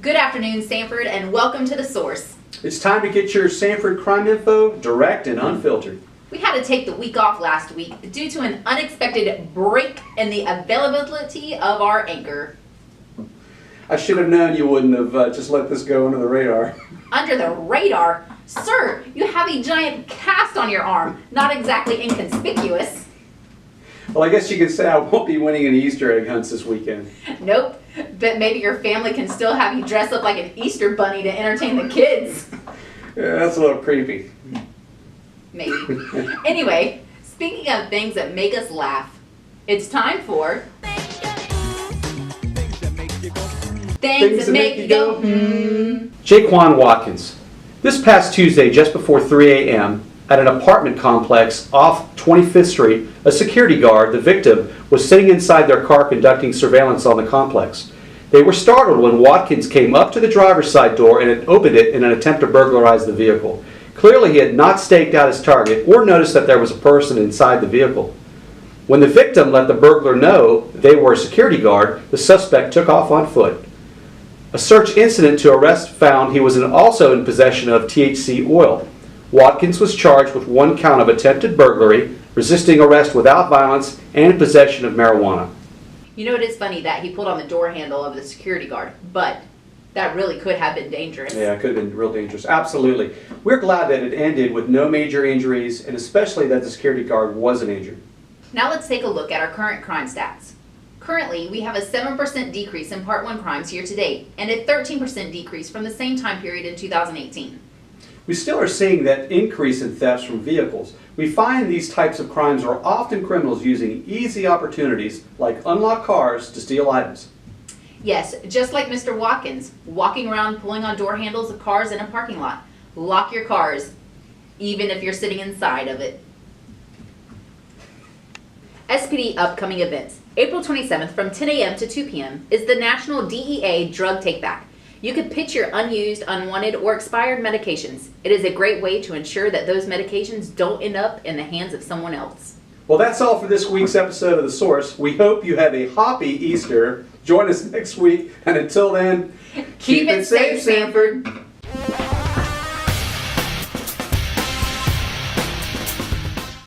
Good afternoon, Sanford, and welcome to The Source. It's time to get your Sanford crime info direct and unfiltered. We had to take the week off last week due to an unexpected break in the availability of our anchor. I should have known you wouldn't have just let this go under the radar. Under the radar? Sir, you have a giant cast on your arm. Not exactly inconspicuous. Well, I guess you could say I won't be winning any Easter egg hunts this weekend. Nope, but maybe your family can still have you dress up like an Easter bunny to entertain the kids. Yeah, that's a little creepy. Maybe. Anyway, speaking of things that make us laugh, it's time for Things that make you go, Jaquan Watkins. This past Tuesday, just before 3 a.m., at an apartment complex off 25th Street, a security guard, the victim, was sitting inside their car conducting surveillance on the complex. They were startled when Watkins came up to the driver's side door and had opened it in an attempt to burglarize the vehicle. Clearly, he had not staked out his target or noticed that there was a person inside the vehicle. When the victim let the burglar know they were a security guard, the suspect took off on foot. A search incident to arrest found he was also in possession of THC oil. Watkins was charged with 1 count of attempted burglary, resisting arrest without violence, and possession of marijuana. You know, it is funny that he pulled on the door handle of the security guard, but that really could have been dangerous. Yeah, it could have been real dangerous. Absolutely. We're glad that it ended with no major injuries, and especially that the security guard wasn't injured. Now let's take a look at our current crime stats. Currently, we have a 7% decrease in Part 1 crimes year to date, and a 13% decrease from the same time period in 2018. We still are seeing that increase in thefts from vehicles. We find these types of crimes are often criminals using easy opportunities like unlocked cars to steal items. Yes, just like Mr. Watkins, walking around pulling on door handles of cars in a parking lot. Lock your cars, even if you're sitting inside of it. SPD upcoming events. April 27th from 10 a.m. to 2 p.m. is the National DEA Drug Takeback. You could pitch your unused, unwanted, or expired medications. It is a great way to ensure that those medications don't end up in the hands of someone else. Well, that's all for this week's episode of The Source. We hope you have a Hoppy Easter. Join us next week, and until then, Keep it safe, Sanford.